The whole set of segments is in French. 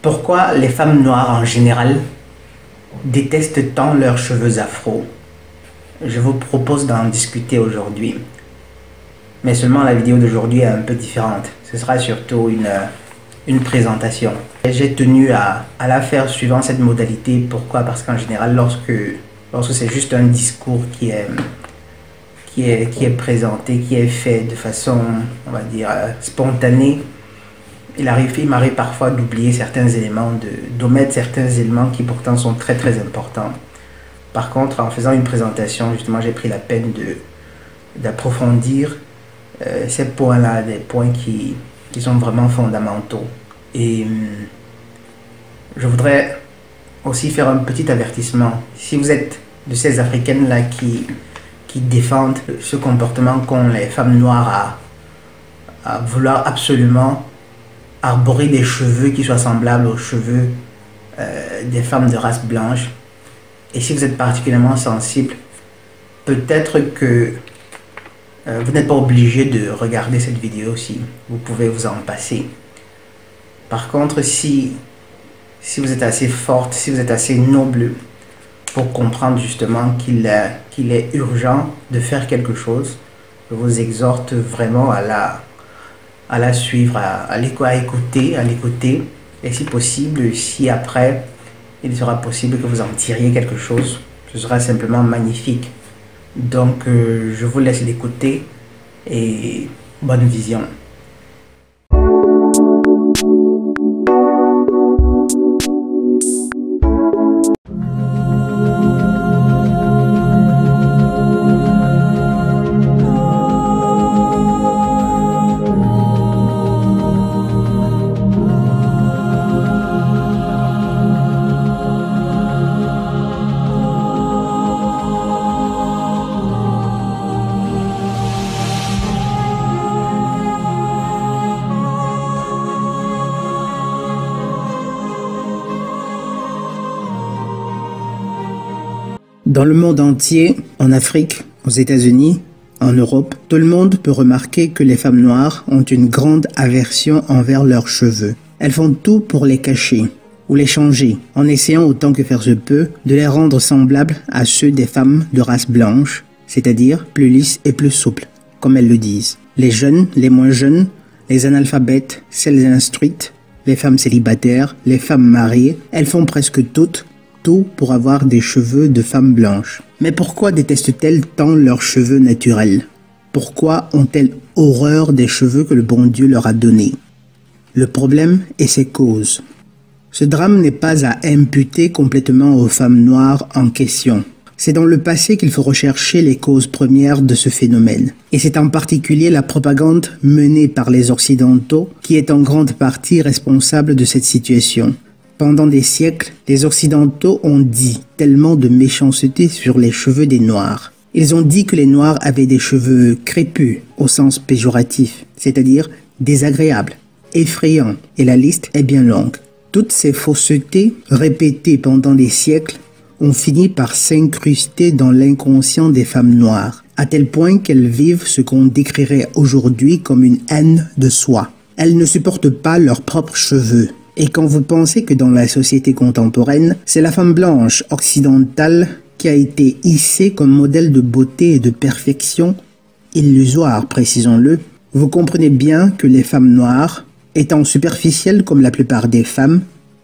Pourquoi les femmes noires en général détestent tant leurs cheveux afro? Je vous propose d'en discuter aujourd'hui. Mais seulement la vidéo d'aujourd'hui est un peu différente. Ce sera surtout une présentation. J'ai tenu à la faire suivant cette modalité. Pourquoi? Parce qu'en général, lorsque c'est juste un discours qui est présenté, qui est fait de façon, on va dire, spontanée, il m'arrive parfois d'oublier certains éléments, d'omettre certains éléments qui pourtant sont très très importants. Par contre, en faisant une présentation, justement, j'ai pris la peine d'approfondir ces points-là, des points qui sont vraiment fondamentaux. Et je voudrais aussi faire un petit avertissement. Si vous êtes de ces Africaines-là qui défendent ce comportement qu'ont les femmes noires à vouloir absolument arborer des cheveux qui soient semblables aux cheveux des femmes de race blanche, et si vous êtes particulièrement sensible, peut-être que vous n'êtes pas obligé de regarder cette vidéo aussi. Vous pouvez vous en passer. Par contre, si vous êtes assez forte, si vous êtes assez noble pour comprendre justement qu'il est urgent de faire quelque chose, je vous exhorte vraiment à la suivre, à l'écouter, et si possible, si après il sera possible que vous en tiriez quelque chose, ce sera simplement magnifique. Donc je vous laisse l'écouter et bonne vision. Dans le monde entier, en Afrique, aux États-Unis, en Europe, tout le monde peut remarquer que les femmes noires ont une grande aversion envers leurs cheveux. Elles font tout pour les cacher ou les changer, en essayant autant que faire se peut de les rendre semblables à ceux des femmes de race blanche, c'est-à-dire plus lisses et plus souples, comme elles le disent. Les jeunes, les moins jeunes, les analphabètes, celles instruites, les femmes célibataires, les femmes mariées, elles font presque tout pour avoir des cheveux de femmes blanches. Mais pourquoi détestent-elles tant leurs cheveux naturels? Pourquoi ont-elles horreur des cheveux que le bon Dieu leur a donnés? Le problème est ses causes. Ce drame n'est pas à imputer complètement aux femmes noires en question. C'est dans le passé qu'il faut rechercher les causes premières de ce phénomène. Et c'est en particulier la propagande menée par les Occidentaux qui est en grande partie responsable de cette situation. Pendant des siècles, les Occidentaux ont dit tellement de méchanceté sur les cheveux des Noirs. Ils ont dit que les Noirs avaient des cheveux crépus, au sens péjoratif, c'est-à-dire désagréables, effrayants, et la liste est bien longue. Toutes ces faussetés, répétées pendant des siècles, ont fini par s'incruster dans l'inconscient des femmes noires, à tel point qu'elles vivent ce qu'on décrirait aujourd'hui comme une haine de soi. Elles ne supportent pas leurs propres cheveux. Et quand vous pensez que dans la société contemporaine, c'est la femme blanche occidentale qui a été hissée comme modèle de beauté et de perfection, illusoire précisons-le, vous comprenez bien que les femmes noires, étant superficielles comme la plupart des femmes,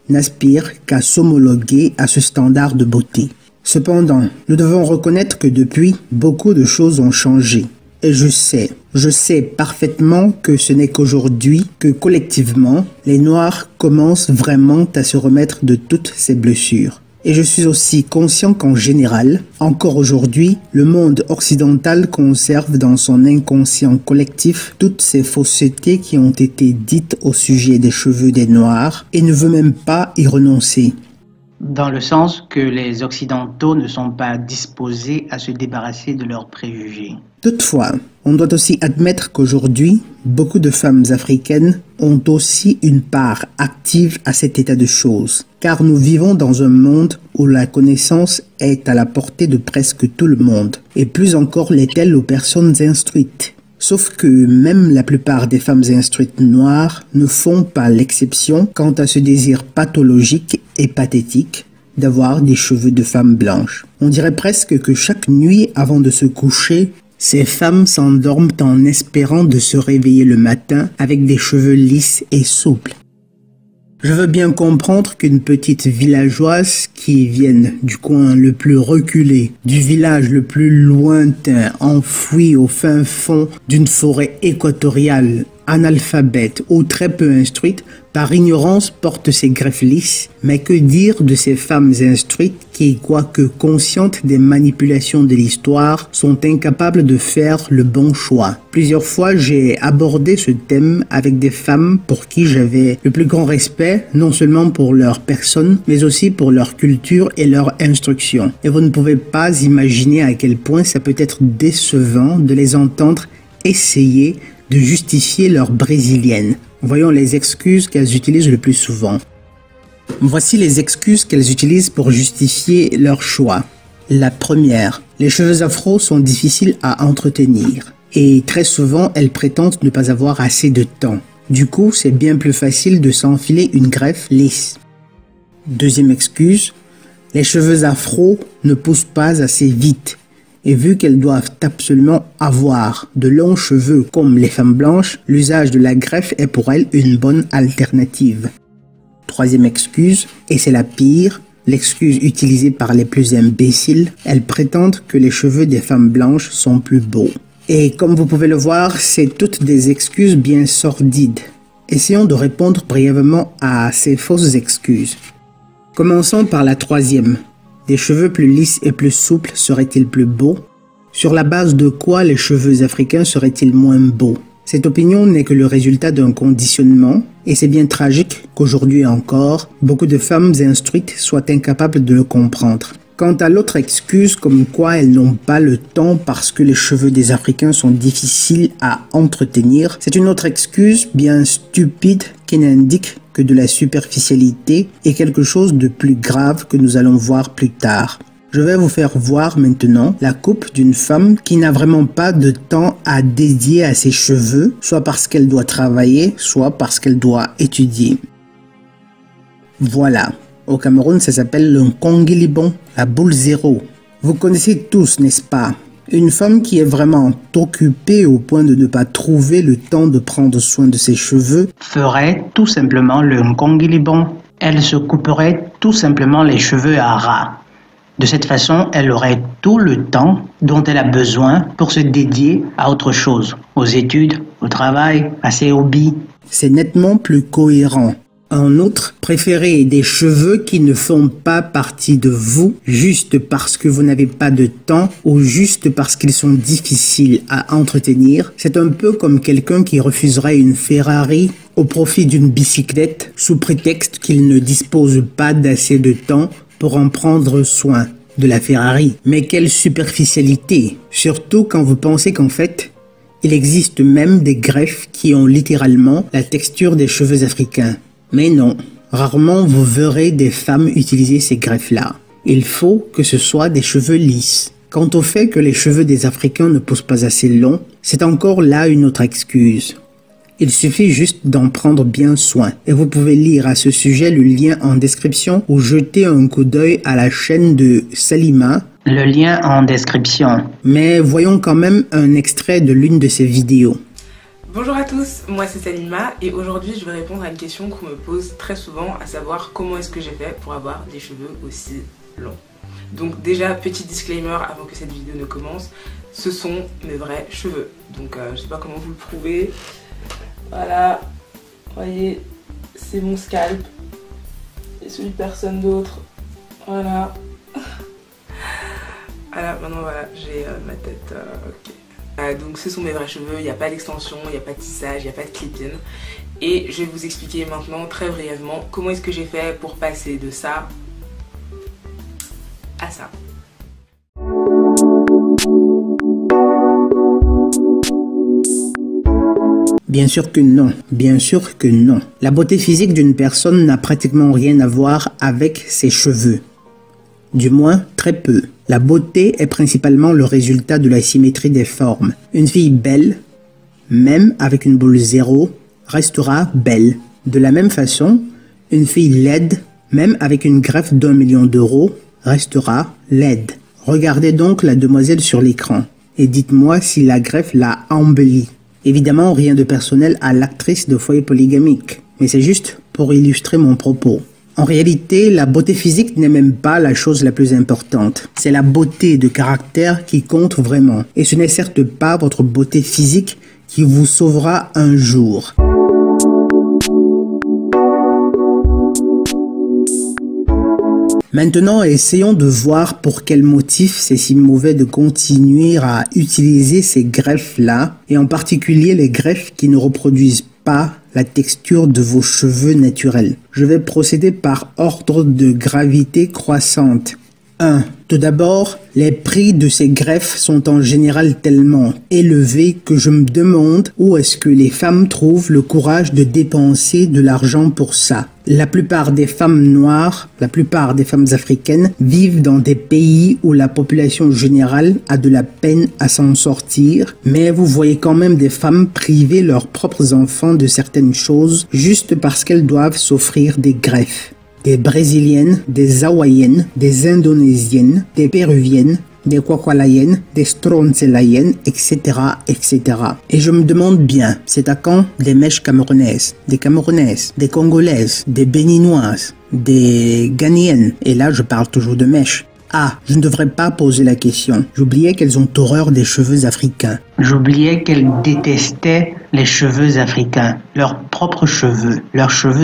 n'aspirent qu'à s'homologuer à ce standard de beauté. Cependant, nous devons reconnaître que depuis, beaucoup de choses ont changé. Et je sais parfaitement que ce n'est qu'aujourd'hui que collectivement, les Noirs commencent vraiment à se remettre de toutes ces blessures. Et je suis aussi conscient qu'en général, encore aujourd'hui, le monde occidental conserve dans son inconscient collectif toutes ces faussetés qui ont été dites au sujet des cheveux des Noirs et ne veut même pas y renoncer. Dans le sens que les Occidentaux ne sont pas disposés à se débarrasser de leurs préjugés. Toutefois, on doit aussi admettre qu'aujourd'hui, beaucoup de femmes africaines ont aussi une part active à cet état de choses, car nous vivons dans un monde où la connaissance est à la portée de presque tout le monde, et plus encore l'est-elle aux personnes instruites. Sauf que même la plupart des femmes instruites noires ne font pas l'exception quant à ce désir pathologique et pathétique d'avoir des cheveux de femme blanche. On dirait presque que chaque nuit avant de se coucher, ces femmes s'endorment en espérant de se réveiller le matin avec des cheveux lisses et souples. Je veux bien comprendre qu'une petite villageoise qui vienne du coin le plus reculé, du village le plus lointain, enfoui au fin fond d'une forêt équatoriale, analphabète ou très peu instruite, par ignorance porte ses greffes lisses, mais que dire de ces femmes instruites qui, quoique conscientes des manipulations de l'histoire, sont incapables de faire le bon choix. Plusieurs fois, j'ai abordé ce thème avec des femmes pour qui j'avais le plus grand respect, non seulement pour leur personne, mais aussi pour leur culture et leur instruction. Et vous ne pouvez pas imaginer à quel point ça peut être décevant de les entendre essayer de justifier leur brésilienne. Voyons les excuses qu'elles utilisent le plus souvent. Voici les excuses qu'elles utilisent pour justifier leur choix. La première, les cheveux afro sont difficiles à entretenir. Et très souvent, elles prétendent ne pas avoir assez de temps. Du coup, c'est bien plus facile de s'enfiler une greffe lisse. Deuxième excuse, les cheveux afro ne poussent pas assez vite. Et vu qu'elles doivent absolument avoir de longs cheveux comme les femmes blanches, l'usage de la greffe est pour elles une bonne alternative. Troisième excuse, et c'est la pire, l'excuse utilisée par les plus imbéciles, elles prétendent que les cheveux des femmes blanches sont plus beaux. Et comme vous pouvez le voir, c'est toutes des excuses bien sordides. Essayons de répondre brièvement à ces fausses excuses. Commençons par la troisième. Des cheveux plus lisses et plus souples seraient-ils plus beaux? Sur la base de quoi les cheveux africains seraient-ils moins beaux? Cette opinion n'est que le résultat d'un conditionnement, et c'est bien tragique qu'aujourd'hui encore, beaucoup de femmes instruites soient incapables de le comprendre. Quant à l'autre excuse comme quoi elles n'ont pas le temps parce que les cheveux des Africains sont difficiles à entretenir, c'est une autre excuse bien stupide qui n'indique que de la superficialité et quelque chose de plus grave que nous allons voir plus tard. Je vais vous faire voir maintenant la coupe d'une femme qui n'a vraiment pas de temps à dédier à ses cheveux, soit parce qu'elle doit travailler, soit parce qu'elle doit étudier. Voilà. Au Cameroun, ça s'appelle le Nkongilibon, la boule zéro. Vous connaissez tous, n'est-ce pas? Une femme qui est vraiment occupée au point de ne pas trouver le temps de prendre soin de ses cheveux ferait tout simplement le Nkongilibon. Elle se couperait tout simplement les cheveux à ras. De cette façon, elle aurait tout le temps dont elle a besoin pour se dédier à autre chose, aux études, au travail, à ses hobbies. C'est nettement plus cohérent. En outre, préférez des cheveux qui ne font pas partie de vous juste parce que vous n'avez pas de temps ou juste parce qu'ils sont difficiles à entretenir. C'est un peu comme quelqu'un qui refuserait une Ferrari au profit d'une bicyclette sous prétexte qu'il ne dispose pas d'assez de temps pour en prendre soin de la Ferrari. Mais quelle superficialité! Surtout quand vous pensez qu'en fait, il existe même des greffes qui ont littéralement la texture des cheveux africains. Mais non, rarement vous verrez des femmes utiliser ces greffes-là. Il faut que ce soit des cheveux lisses. Quant au fait que les cheveux des Africains ne poussent pas assez long, c'est encore là une autre excuse. Il suffit juste d'en prendre bien soin. Et vous pouvez lire à ce sujet le lien en description ou jeter un coup d'œil à la chaîne de Salima. Le lien en description. Mais voyons quand même un extrait de l'une de ses vidéos. Bonjour à tous, moi c'est Salima et aujourd'hui je vais répondre à une question qu'on me pose très souvent, à savoir comment est-ce que j'ai fait pour avoir des cheveux aussi longs. Donc déjà, petit disclaimer avant que cette vidéo ne commence, ce sont mes vrais cheveux. Donc je sais pas comment vous le prouvez. Voilà, voyez, c'est mon scalp et celui de personne d'autre. Voilà. Voilà, maintenant voilà, j'ai ma tête, ok. Donc ce sont mes vrais cheveux, il n'y a pas d'extension, il n'y a pas de tissage, il n'y a pas de clip-in. Et je vais vous expliquer maintenant très brièvement comment est-ce que j'ai fait pour passer de ça à ça. Bien sûr que non, bien sûr que non. La beauté physique d'une personne n'a pratiquement rien à voir avec ses cheveux. Du moins, très peu. La beauté est principalement le résultat de la symétrie des formes. Une fille belle même avec une boule zéro, restera belle. De la même façon, une fille laide, même avec une greffe d'1 million d'euros, restera laide. Regardez donc la demoiselle sur l'écran et dites-moi si la greffe l'a embellie. Évidemment, rien de personnel à l'actrice de foyer polygamique, mais c'est juste pour illustrer mon propos. En réalité, la beauté physique n'est même pas la chose la plus importante. C'est la beauté de caractère qui compte vraiment. Et ce n'est certes pas votre beauté physique qui vous sauvera un jour. Maintenant, essayons de voir pour quel motif c'est si mauvais de continuer à utiliser ces greffes-là, et en particulier les greffes qui ne reproduisent pas la texture de vos cheveux naturels. Je vais procéder par ordre de gravité croissante. 1. Tout d'abord, les prix de ces greffes sont en général tellement élevés que je me demande où est-ce que les femmes trouvent le courage de dépenser de l'argent pour ça. La plupart des femmes noires, la plupart des femmes africaines vivent dans des pays où la population générale a de la peine à s'en sortir, mais vous voyez quand même des femmes priver leurs propres enfants de certaines choses juste parce qu'elles doivent s'offrir des greffes. Des Brésiliennes, des Hawaïennes, des Indonésiennes, des Péruviennes, des Kwakwalayennes, des Stroncelayennes, etc., etc. Et je me demande bien, c'est à quand des mèches camerounaises, des Congolaises, des Béninoises, des Ghanéennes, et là je parle toujours de mèches. Ah, je ne devrais pas poser la question. J'oubliais qu'elles ont horreur des cheveux africains. J'oubliais qu'elles détestaient les cheveux africains, leurs propres cheveux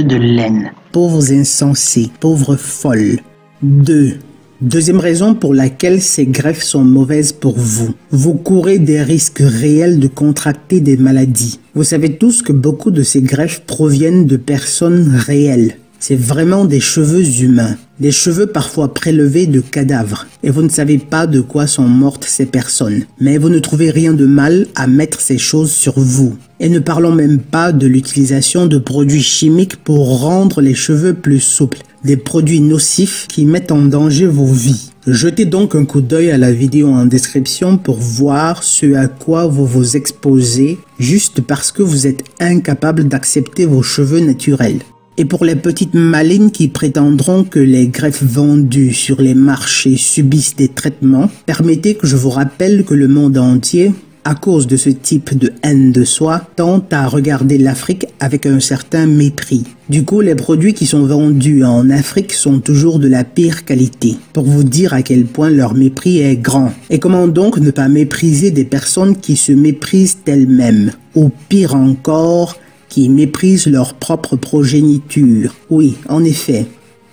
de laine. Pauvres insensés, pauvres folles. 2. Deuxième raison pour laquelle ces greffes sont mauvaises pour vous. Vous courez des risques réels de contracter des maladies. Vous savez tous que beaucoup de ces greffes proviennent de personnes réelles. C'est vraiment des cheveux humains, des cheveux parfois prélevés de cadavres. Et vous ne savez pas de quoi sont mortes ces personnes. Mais vous ne trouvez rien de mal à mettre ces choses sur vous. Et ne parlons même pas de l'utilisation de produits chimiques pour rendre les cheveux plus souples. Des produits nocifs qui mettent en danger vos vies. Jetez donc un coup d'œil à la vidéo en description pour voir ce à quoi vous vous exposez juste parce que vous êtes incapable d'accepter vos cheveux naturels. Et pour les petites malines qui prétendront que les greffes vendues sur les marchés subissent des traitements, permettez que je vous rappelle que le monde entier, à cause de ce type de haine de soi, tend à regarder l'Afrique avec un certain mépris. Du coup, les produits qui sont vendus en Afrique sont toujours de la pire qualité, pour vous dire à quel point leur mépris est grand. Et comment donc ne pas mépriser des personnes qui se méprisent elles-mêmes, ou pire encore, qui méprisent leur propre progéniture. Oui, en effet,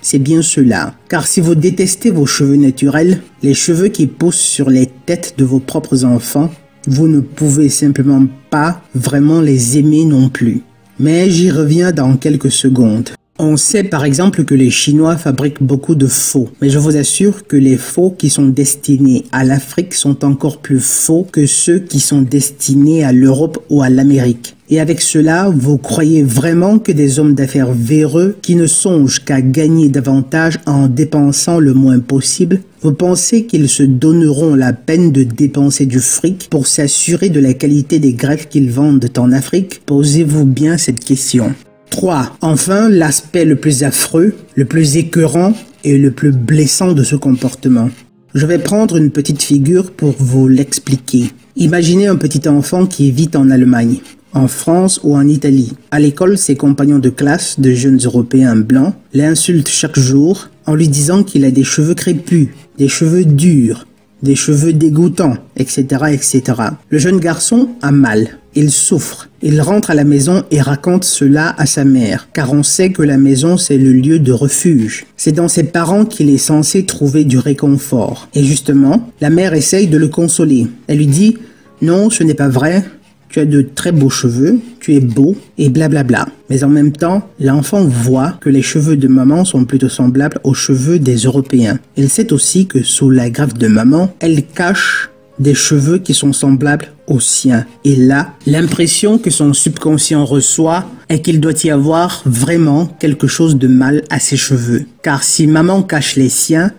c'est bien cela. Car si vous détestez vos cheveux naturels, les cheveux qui poussent sur les têtes de vos propres enfants, vous ne pouvez simplement pas vraiment les aimer non plus. Mais j'y reviens dans quelques secondes. On sait par exemple que les Chinois fabriquent beaucoup de faux, mais je vous assure que les faux qui sont destinés à l'Afrique sont encore plus faux que ceux qui sont destinés à l'Europe ou à l'Amérique. Et avec cela, vous croyez vraiment que des hommes d'affaires véreux qui ne songent qu'à gagner davantage en dépensant le moins possible, vous pensez qu'ils se donneront la peine de dépenser du fric pour s'assurer de la qualité des greffes qu'ils vendent en Afrique? Posez-vous bien cette question. 3. Enfin, l'aspect le plus affreux, le plus écœurant et le plus blessant de ce comportement. Je vais prendre une petite figure pour vous l'expliquer. Imaginez un petit enfant qui vit en Allemagne, en France ou en Italie. À l'école, ses compagnons de classe, de jeunes Européens blancs, l'insultent chaque jour en lui disant qu'il a des cheveux crépus, des cheveux durs, des cheveux dégoûtants, etc., etc. Le jeune garçon a mal. Il souffre. Il rentre à la maison et raconte cela à sa mère, car on sait que la maison c'est le lieu de refuge. C'est dans ses parents qu'il est censé trouver du réconfort. Et justement, la mère essaye de le consoler. Elle lui dit « Non, ce n'est pas vrai. Tu as de très beaux cheveux, tu es beau, et blablabla. » Mais en même temps, l'enfant voit que les cheveux de maman sont plutôt semblables aux cheveux des Européens. Il sait aussi que sous la greffe de maman, elle cache des cheveux qui sont semblables aux siens. Et là, l'impression que son subconscient reçoit est qu'il doit y avoir vraiment quelque chose de mal à ses cheveux. Car si maman cache les siens,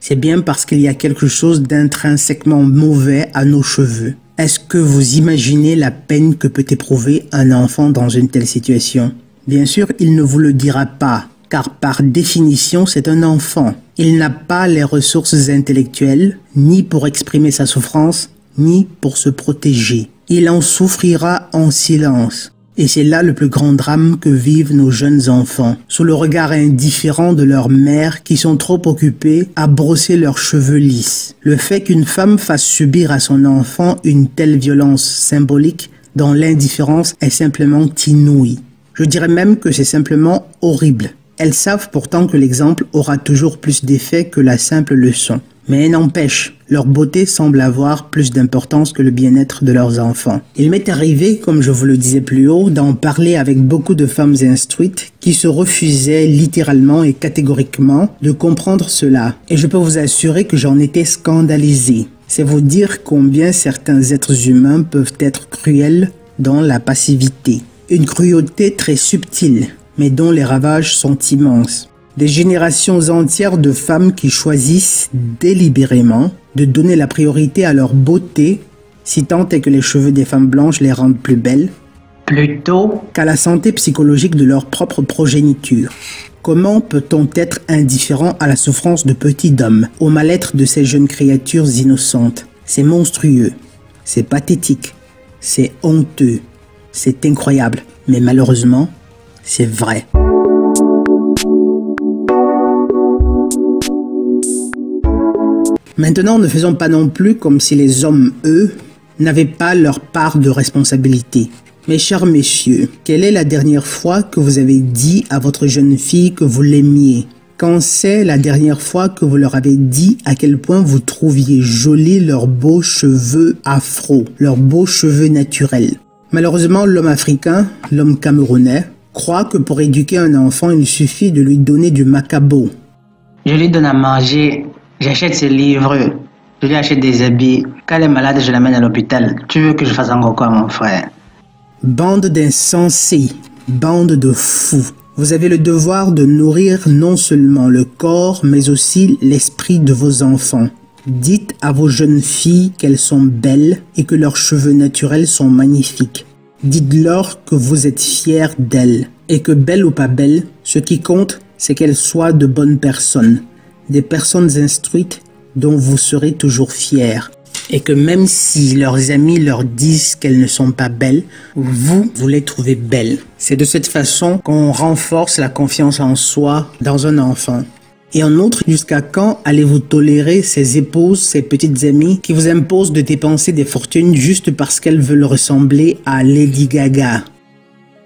c'est bien parce qu'il y a quelque chose d'intrinsèquement mauvais à nos cheveux. Est-ce que vous imaginez la peine que peut éprouver un enfant dans une telle situation? Bien sûr, il ne vous le dira pas, car par définition, c'est un enfant. Il n'a pas les ressources intellectuelles, ni pour exprimer sa souffrance, ni pour se protéger. Il en souffrira en silence. Et c'est là le plus grand drame que vivent nos jeunes enfants, sous le regard indifférent de leurs mères qui sont trop occupées à brosser leurs cheveux lisses. Le fait qu'une femme fasse subir à son enfant une telle violence symbolique dont l'indifférence est simplement inouïe. Je dirais même que c'est simplement horrible. Elles savent pourtant que l'exemple aura toujours plus d'effet que la simple leçon. Mais n'empêche, leur beauté semble avoir plus d'importance que le bien-être de leurs enfants. Il m'est arrivé, comme je vous le disais plus haut, d'en parler avec beaucoup de femmes instruites qui se refusaient littéralement et catégoriquement de comprendre cela. Et je peux vous assurer que j'en étais scandalisé. C'est vous dire combien certains êtres humains peuvent être cruels dans la passivité. Une cruauté très subtile, mais dont les ravages sont immenses. Des générations entières de femmes qui choisissent délibérément de donner la priorité à leur beauté, si tant est que les cheveux des femmes blanches les rendent plus belles, plutôt qu'à la santé psychologique de leur propre progéniture. Comment peut-on être indifférent à la souffrance de petits hommes, au mal-être de ces jeunes créatures innocentes? C'est monstrueux, c'est pathétique, c'est honteux, c'est incroyable, mais malheureusement, c'est vrai. Maintenant, ne faisons pas non plus comme si les hommes, eux, n'avaient pas leur part de responsabilité. Mes chers messieurs, quelle est la dernière fois que vous avez dit à votre jeune fille que vous l'aimiez? Quand c'est la dernière fois que vous leur avez dit à quel point vous trouviez jolis leurs beaux cheveux afro, leurs beaux cheveux naturels? Malheureusement, l'homme africain, l'homme camerounais, croit que pour éduquer un enfant, il suffit de lui donner du macabo. Je lui donne à manger. J'achète ses livres, je lui achète des habits. Quand elle est malade, je l'amène à l'hôpital. Tu veux que je fasse encore quoi, mon frère? Bande d'insensés, bande de fous. Vous avez le devoir de nourrir non seulement le corps, mais aussi l'esprit de vos enfants. Dites à vos jeunes filles qu'elles sont belles et que leurs cheveux naturels sont magnifiques. Dites-leur que vous êtes fiers d'elles et que belles ou pas belles, ce qui compte, c'est qu'elles soient de bonnes personnes. Des personnes instruites dont vous serez toujours fiers. Et que même si leurs amis leur disent qu'elles ne sont pas belles, vous les trouvez belles. C'est de cette façon qu'on renforce la confiance en soi dans un enfant. Et en outre, jusqu'à quand allez-vous tolérer ces épouses, ces petites amies qui vous imposent de dépenser des fortunes juste parce qu'elles veulent ressembler à Lady Gaga?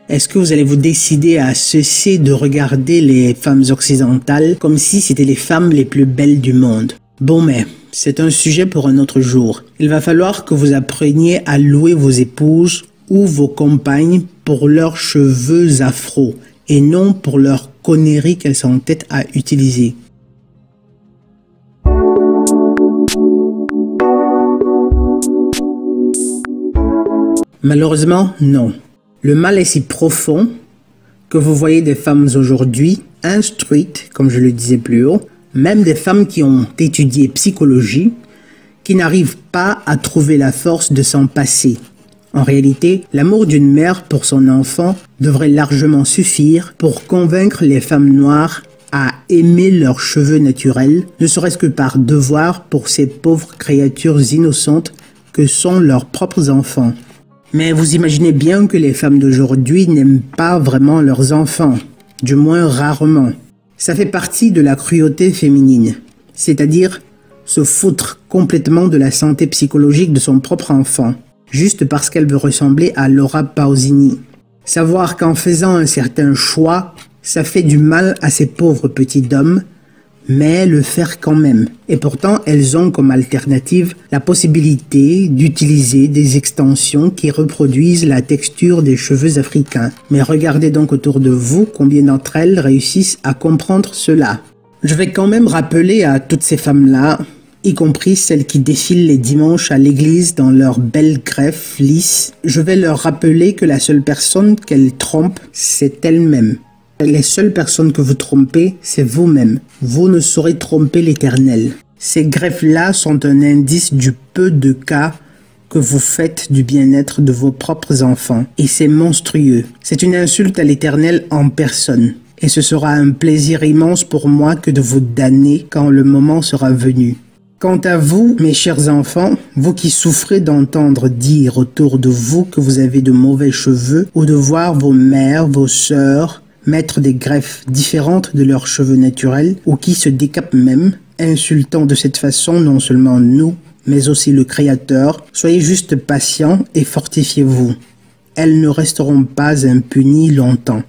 Est-ce que vous allez vous décider à cesser de regarder les femmes occidentales comme si c'était les femmes les plus belles du monde? Bon, mais c'est un sujet pour un autre jour. Il va falloir que vous appreniez à louer vos épouses ou vos compagnes pour leurs cheveux afro et non pour leurs conneries qu'elles s'entêtent à utiliser. Malheureusement, non. Le mal est si profond que vous voyez des femmes aujourd'hui instruites, comme je le disais plus haut, même des femmes qui ont étudié psychologie, qui n'arrivent pas à trouver la force de s'en passer. En réalité, l'amour d'une mère pour son enfant devrait largement suffire pour convaincre les femmes noires à aimer leurs cheveux naturels, ne serait-ce que par devoir pour ces pauvres créatures innocentes que sont leurs propres enfants. Mais vous imaginez bien que les femmes d'aujourd'hui n'aiment pas vraiment leurs enfants, du moins rarement. Ça fait partie de la cruauté féminine, c'est-à-dire se foutre complètement de la santé psychologique de son propre enfant, juste parce qu'elle veut ressembler à Laura Pausini. Savoir qu'en faisant un certain choix, ça fait du mal à ces pauvres petits hommes, mais le faire quand même. Et pourtant, elles ont comme alternative la possibilité d'utiliser des extensions qui reproduisent la texture des cheveux africains. Mais regardez donc autour de vous combien d'entre elles réussissent à comprendre cela. Je vais quand même rappeler à toutes ces femmes-là, y compris celles qui défilent les dimanches à l'église dans leurs belles greffes lisses, je vais leur rappeler que la seule personne qu'elles trompent, c'est elles-mêmes. Les seules personnes que vous trompez, c'est vous-même. Vous ne saurez tromper l'Éternel. Ces greffes-là sont un indice du peu de cas que que vous faites du bien-être de vos propres enfants. Et c'est monstrueux. C'est une insulte à l'Éternel en personne. Et ce sera un plaisir immense pour moi que de vous damner quand le moment sera venu. Quant à vous, mes chers enfants, vous qui souffrez d'entendre dire autour de vous que vous avez de mauvais cheveux ou de voir vos mères, vos sœurs mettre des greffes différentes de leurs cheveux naturels ou qui se décapent même, insultant de cette façon non seulement nous, mais aussi le Créateur, soyez juste patients et fortifiez-vous. Elles ne resteront pas impunies longtemps.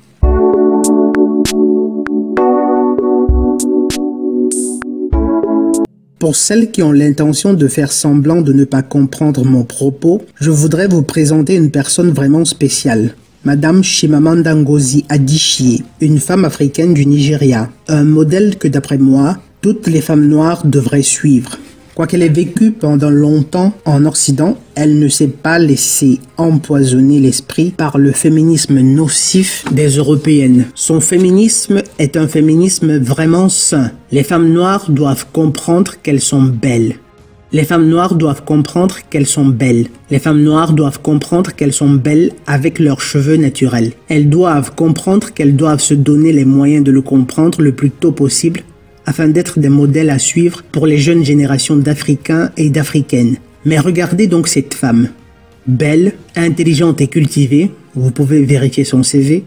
Pour celles qui ont l'intention de faire semblant de ne pas comprendre mon propos, je voudrais vous présenter une personne vraiment spéciale. Madame Chimamanda Ngozi Adichie, une femme africaine du Nigeria. Un modèle que d'après moi, toutes les femmes noires devraient suivre. Quoiqu'elle ait vécu pendant longtemps en Occident, elle ne s'est pas laissée empoisonner l'esprit par le féminisme nocif des Européennes. Son féminisme est un féminisme vraiment sain. Les femmes noires doivent comprendre qu'elles sont belles. Les femmes noires doivent comprendre qu'elles sont belles. Les femmes noires doivent comprendre qu'elles sont belles avec leurs cheveux naturels. Elles doivent comprendre qu'elles doivent se donner les moyens de le comprendre le plus tôt possible afin d'être des modèles à suivre pour les jeunes générations d'Africains et d'Africaines. Mais regardez donc cette femme. Belle, intelligente et cultivée, vous pouvez vérifier son CV,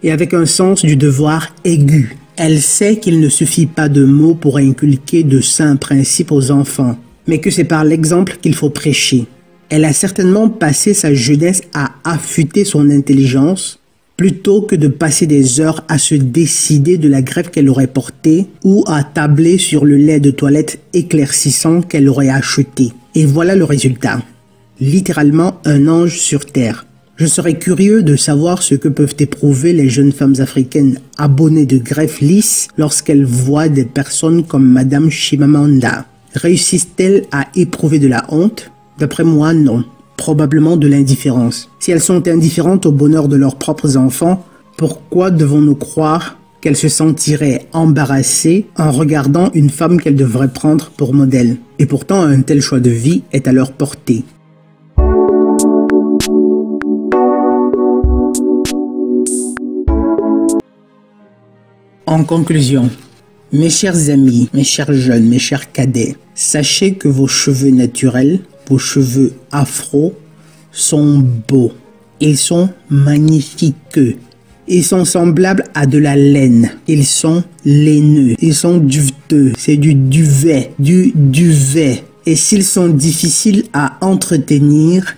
et avec un sens du devoir aigu. Elle sait qu'il ne suffit pas de mots pour inculquer de sains principes aux enfants, mais que c'est par l'exemple qu'il faut prêcher. Elle a certainement passé sa jeunesse à affûter son intelligence, plutôt que de passer des heures à se décider de la greffe qu'elle aurait portée ou à tabler sur le lait de toilette éclaircissant qu'elle aurait acheté. Et voilà le résultat. Littéralement un ange sur terre. Je serais curieux de savoir ce que peuvent éprouver les jeunes femmes africaines abonnées de greffes lisses lorsqu'elles voient des personnes comme Madame Chimamanda. Réussissent-elles à éprouver de la honte? D'après moi, non. Probablement de l'indifférence. Si elles sont indifférentes au bonheur de leurs propres enfants, pourquoi devons-nous croire qu'elles se sentiraient embarrassées en regardant une femme qu'elles devraient prendre pour modèle? Et pourtant, un tel choix de vie est à leur portée. En conclusion, mes chers amis, mes chers jeunes, mes chers cadets, sachez que vos cheveux naturels, vos cheveux afro sont beaux. Ils sont magnifiques. Ils sont semblables à de la laine. Ils sont laineux. Ils sont duveteux. C'est du duvet. Du duvet. Et s'ils sont difficiles à entretenir,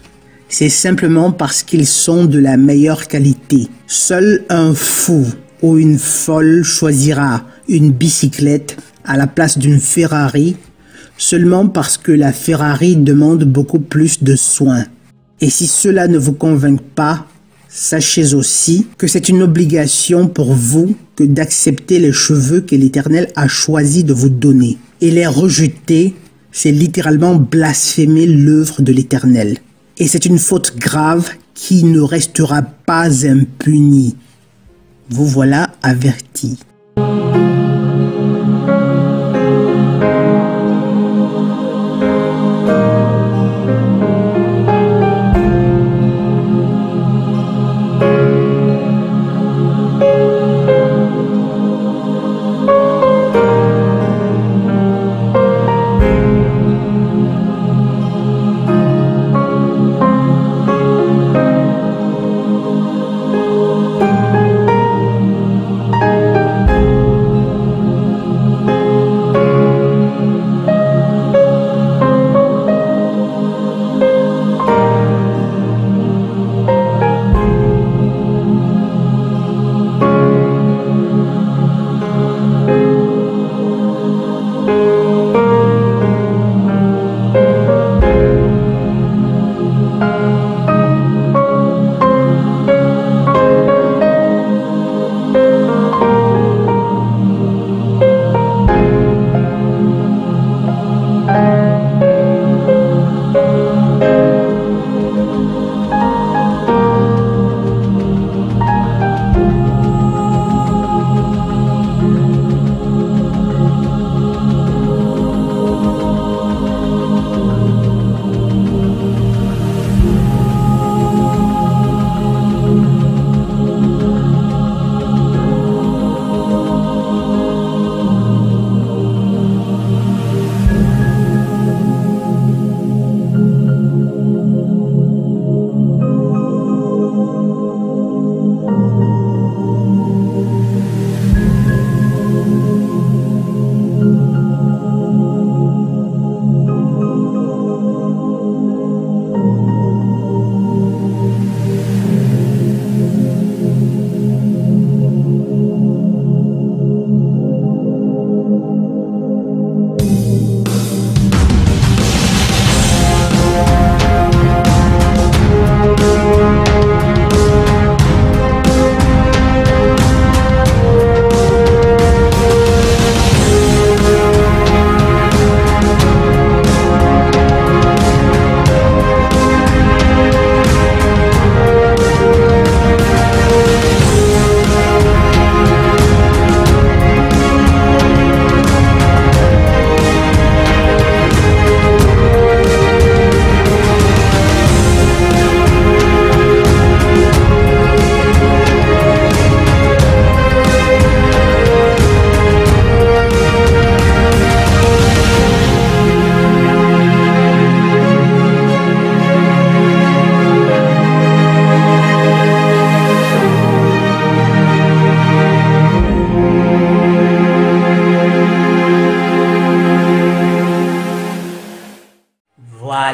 c'est simplement parce qu'ils sont de la meilleure qualité. Seul un fou ou une folle choisira une bicyclette à la place d'une Ferrari seulement parce que la Ferrari demande beaucoup plus de soins. Et si cela ne vous convainc pas, sachez aussi que c'est une obligation pour vous que d'accepter les cheveux que l'Éternel a choisi de vous donner. Et les rejeter, c'est littéralement blasphémer l'œuvre de l'Éternel. Et c'est une faute grave qui ne restera pas impunie. Vous voilà avertis.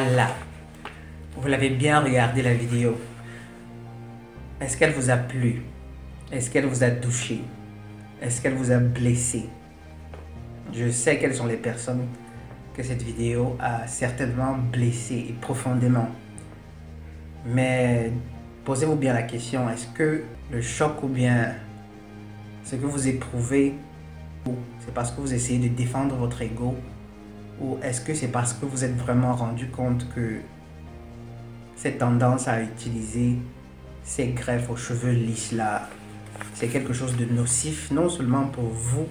Voilà. Vous l'avez bien regardé la vidéo. Est-ce qu'elle vous a plu? Est-ce qu'elle vous a touché? Est-ce qu'elle vous a blessé? Je sais quelles sont les personnes que cette vidéo a certainement blessé et profondément. Mais posez-vous bien la question, est-ce que le choc ou bien ce que vous éprouvez, c'est parce que vous essayez de défendre votre ego, ou est-ce que c'est parce que vous êtes vraiment rendu compte que cette tendance à utiliser ces greffes aux cheveux lisses là, c'est quelque chose de nocif, non seulement pour vous,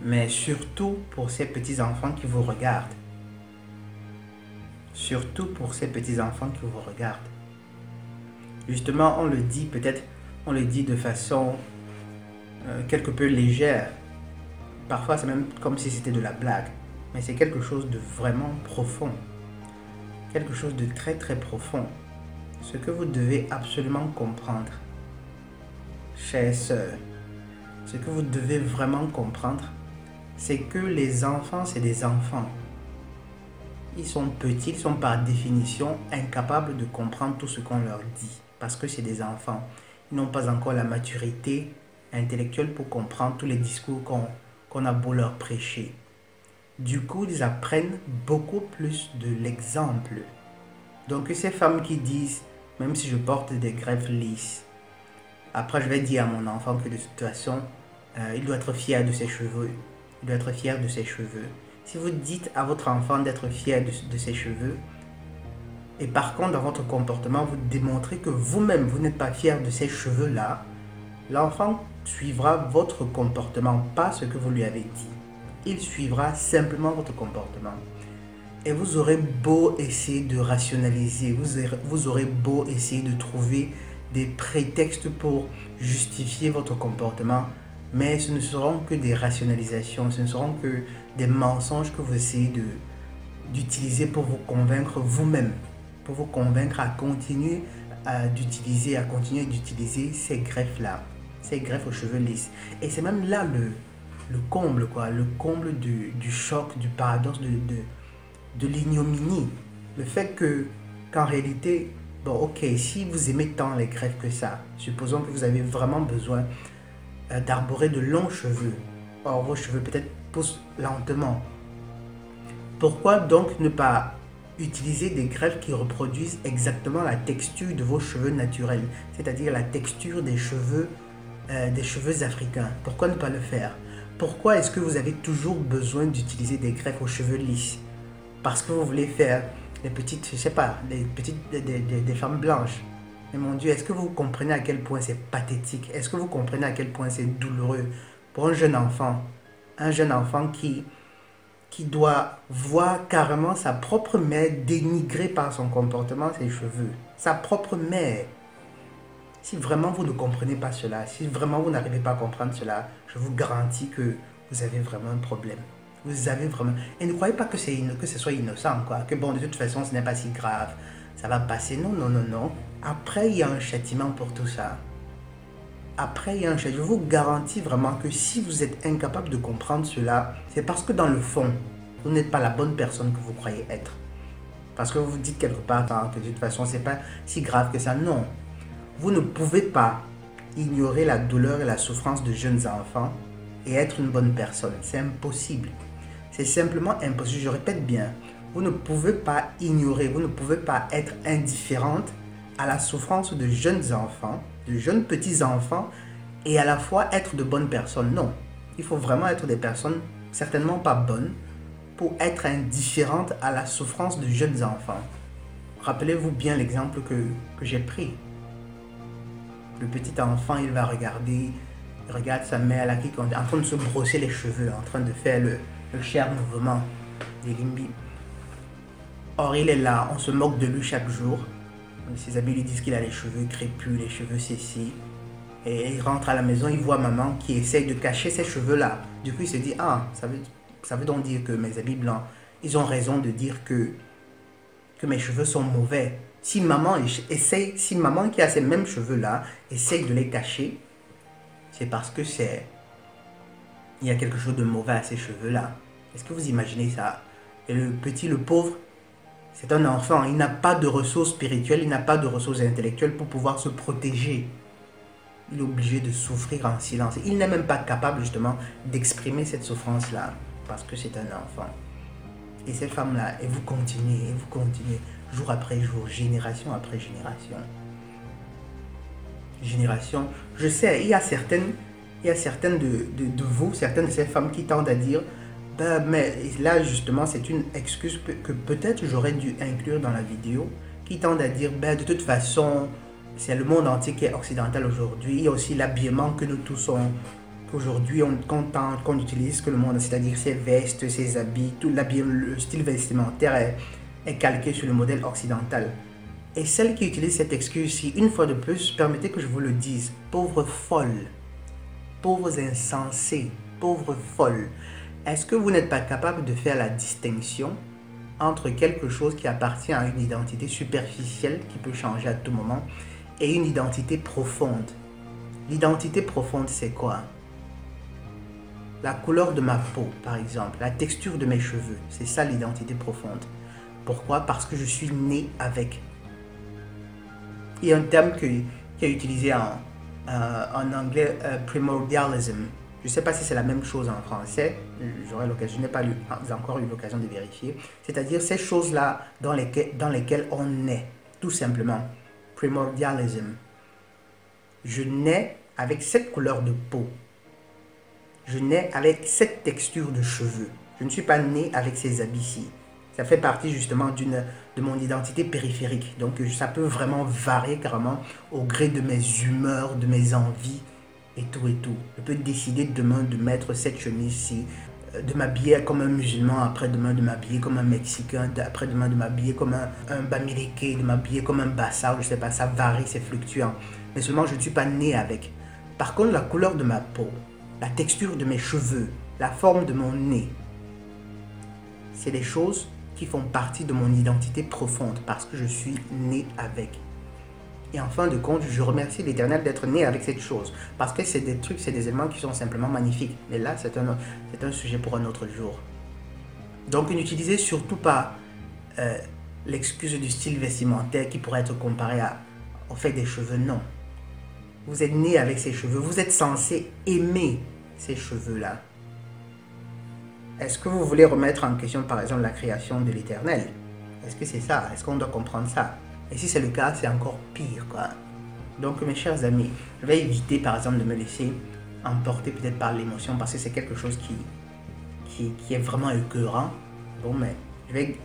mais surtout pour ces petits-enfants qui vous regardent. Surtout pour ces petits-enfants qui vous regardent. Justement, on le dit peut-être, on le dit de façon quelque peu légère. Parfois, c'est même comme si c'était de la blague. Mais c'est quelque chose de vraiment profond. Quelque chose de très très profond. Ce que vous devez absolument comprendre, chères sœurs, ce que vous devez vraiment comprendre, c'est que les enfants, c'est des enfants. Ils sont petits, ils sont par définition incapables de comprendre tout ce qu'on leur dit. Parce que c'est des enfants. Ils n'ont pas encore la maturité intellectuelle pour comprendre tous les discours qu'on a beau leur prêcher. Du coup, ils apprennent beaucoup plus de l'exemple. Donc, ces femmes qui disent, même si je porte des greffes lisses, après je vais dire à mon enfant que de toute façon, il doit être fier de ses cheveux. Il doit être fier de ses cheveux. Si vous dites à votre enfant d'être fier de ses cheveux, et par contre dans votre comportement, vous démontrez que vous-même, vous n'êtes pas fier de ces cheveux-là, l'enfant suivra votre comportement, pas ce que vous lui avez dit. Il suivra simplement votre comportement. Et vous aurez beau essayer de rationaliser, vous aurez beau essayer de trouver des prétextes pour justifier votre comportement, mais ce ne seront que des rationalisations, ce ne seront que des mensonges que vous essayez d'utiliser pour vous convaincre vous-même, pour vous convaincre à continuer d'utiliser ces greffes-là, ces greffes aux cheveux lisses. Et c'est même là le comble, quoi, le comble du choc, du paradoxe, de l'ignominie. Le fait qu'en réalité, bon ok, si vous aimez tant les greffes que ça, supposons que vous avez vraiment besoin d'arborer de longs cheveux. Or, vos cheveux peut-être poussent lentement. Pourquoi donc ne pas utiliser des greffes qui reproduisent exactement la texture de vos cheveux naturels, c'est-à-dire la texture des cheveux africains? Pourquoi ne pas le faire? Pourquoi est-ce que vous avez toujours besoin d'utiliser des greffes aux cheveux lisses? Parce que vous voulez faire les petites, je sais pas, des femmes blanches. Mais mon Dieu, est-ce que vous comprenez à quel point c'est pathétique? Est-ce que vous comprenez à quel point c'est douloureux pour un jeune enfant qui doit voir carrément sa propre mère dénigrer par son comportement ses cheveux? Sa propre mère. Si vraiment vous ne comprenez pas cela, si vraiment vous n'arrivez pas à comprendre cela, je vous garantis que vous avez vraiment un problème. Vous avez vraiment... Et ne croyez pas que ce soit innocent, quoi. Que bon, de toute façon, ce n'est pas si grave. Ça va passer. Non, non, non, non. Après, il y a un châtiment pour tout ça. Après, il y a un châtiment. Je vous garantis vraiment que si vous êtes incapable de comprendre cela, c'est parce que dans le fond, vous n'êtes pas la bonne personne que vous croyez être. Parce que vous vous dites quelque part que de toute façon, c'est pas si grave que ça. Non. Vous ne pouvez pas ignorer la douleur et la souffrance de jeunes enfants et être une bonne personne. C'est impossible. C'est simplement impossible. Je répète bien. Vous ne pouvez pas ignorer, vous ne pouvez pas être indifférente à la souffrance de jeunes enfants, de jeunes petits-enfants, et à la fois être de bonnes personnes. Non. Il faut vraiment être des personnes certainement pas bonnes pour être indifférente à la souffrance de jeunes enfants. Rappelez-vous bien l'exemple que j'ai pris. Le petit enfant, il va regarder, il regarde sa mère là, qui est en train de se brosser les cheveux, en train de faire le cher mouvement des limbi. Or, il est là, on se moque de lui chaque jour. Ses amis lui disent qu'il a les cheveux crépus, les cheveux séchés. Et il rentre à la maison, il voit maman qui essaye de cacher ses cheveux là. Du coup, il se dit, ah, ça veut donc dire que mes habits blancs, ils ont raison de dire que mes cheveux sont mauvais. Si maman qui a ces mêmes cheveux là, essaye de les cacher, c'est parce que il y a quelque chose de mauvais à ces cheveux là. Est-ce que vous imaginez ça? Et le petit, le pauvre, C'est un enfant, il n'a pas de ressources spirituelles, il n'a pas de ressources intellectuelles pour pouvoir se protéger. Il est obligé de souffrir en silence. Il n'est même pas capable justement d'exprimer cette souffrance-là parce que c'est un enfant. Et cette femme-là, et vous continuez, jour après jour, génération après génération. Génération, je sais, il y a certaines de vous, certaines de ces femmes qui tendent à dire, ben, mais là justement c'est une excuse que peut-être j'aurais dû inclure dans la vidéo, qui tendent à dire, ben, de toute façon, c'est le monde entier qui est occidental aujourd'hui, il y a aussi l'habillement que nous tous on aujourd'hui qu'on utilise que le monde, c'est-à-dire ses vestes, ses habits, tout le style vestimentaire est calqué sur le modèle occidental. Et celles qui utilisent cette excuse-ci, une fois de plus, permettez que je vous le dise, pauvres folles, pauvres insensés, pauvres folles, est-ce que vous n'êtes pas capable de faire la distinction entre quelque chose qui appartient à une identité superficielle qui peut changer à tout moment et une identité profonde? L'identité profonde, c'est quoi? La couleur de ma peau, par exemple, la texture de mes cheveux, c'est ça l'identité profonde. Pourquoi? Parce que je suis né avec. Il y a un terme qui est utilisé en anglais, primordialism. Je ne sais pas si c'est la même chose en français, je n'ai pas encore eu l'occasion de vérifier. C'est-à-dire ces choses-là dans lesquelles on naît, tout simplement. Primordialism. Je nais avec cette couleur de peau. Je nais avec cette texture de cheveux. Je ne suis pas né avec ces habits-ci. Ça fait partie justement de mon identité périphérique. Donc ça peut vraiment varier carrément au gré de mes humeurs, de mes envies et tout et tout. Je peux décider demain de mettre cette chemise-ci, de m'habiller comme un musulman, après-demain de m'habiller comme un Mexicain, après-demain de m'habiller comme un Bamileke, de m'habiller comme un Bassa, je sais pas, ça varie, c'est fluctuant. Mais seulement je ne suis pas né avec. Par contre, la couleur de ma peau, la texture de mes cheveux, la forme de mon nez, c'est des choses qui font partie de mon identité profonde parce que je suis né avec. Et en fin de compte, je remercie l'Éternel d'être né avec cette chose parce que c'est des trucs, c'est des éléments qui sont simplement magnifiques. Mais là, c'est un sujet pour un autre jour. Donc, n'utilisez surtout pas l'excuse du style vestimentaire qui pourrait être comparé au fait des cheveux. Non. Vous êtes né avec ces cheveux. Vous êtes censé aimer ces cheveux-là. Est-ce que vous voulez remettre en question, par exemple, la création de l'Éternel? Est-ce que c'est ça? Est-ce qu'on doit comprendre ça? Et si c'est le cas, c'est encore pire, quoi. Donc, mes chers amis, je vais éviter, par exemple, de me laisser emporter peut-être par l'émotion parce que c'est quelque chose qui est vraiment écœurant. Bon, mais je vais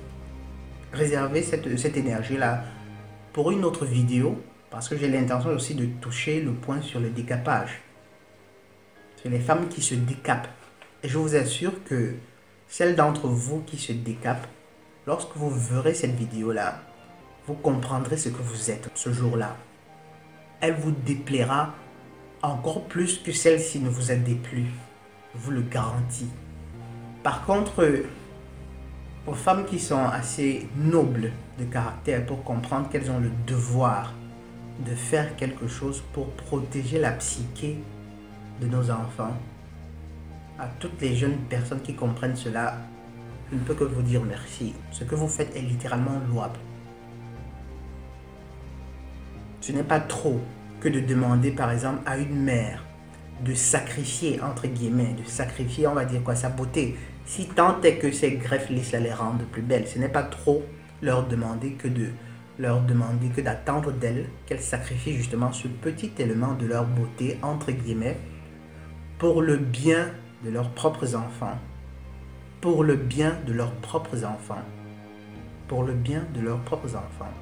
réserver cette énergie-là pour une autre vidéo parce que j'ai l'intention aussi de toucher le point sur le décapage. C'est les femmes qui se décapent. Et je vous assure que celles d'entre vous qui se décapent, lorsque vous verrez cette vidéo-là, vous comprendrez ce que vous êtes ce jour-là. Elle vous déplaira encore plus que celle-ci ne vous a déplu. Je vous le garantis. Par contre, aux femmes qui sont assez nobles de caractère pour comprendre qu'elles ont le devoir de faire quelque chose pour protéger la psyché de nos enfants, à toutes les jeunes personnes qui comprennent cela, je ne peux que vous dire merci. Ce que vous faites est littéralement louable. Ce n'est pas trop que de demander par exemple à une mère de sacrifier, entre guillemets, de sacrifier, on va dire quoi, sa beauté. Si tant est que ces greffes lisses les rendent plus belles, ce n'est pas trop leur demander que d'attendre d'elles qu'elles sacrifient justement ce petit élément de leur beauté, entre guillemets, pour le bien de leurs propres enfants. Pour le bien de leurs propres enfants. Pour le bien de leurs propres enfants.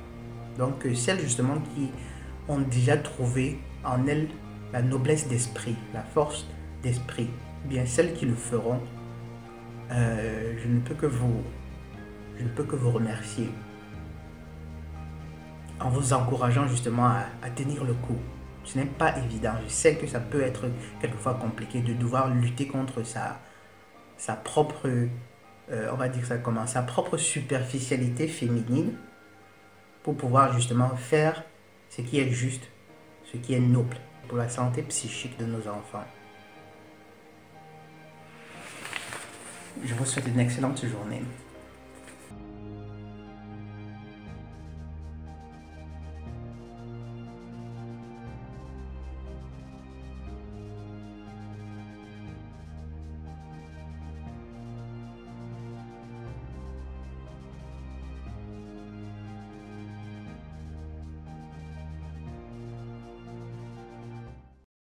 Donc celles justement qui ont déjà trouvé en elles la noblesse d'esprit, la force d'esprit, bien celles qui le feront, je ne peux que vous remercier en vous encourageant justement à tenir le coup. Ce n'est pas évident, je sais que ça peut être quelquefois compliqué de devoir lutter contre sa propre, on va dire ça comment, sa propre superficialité féminine pour pouvoir justement faire ce qui est juste, ce qui est noble pour la santé psychique de nos enfants. Je vous souhaite une excellente journée.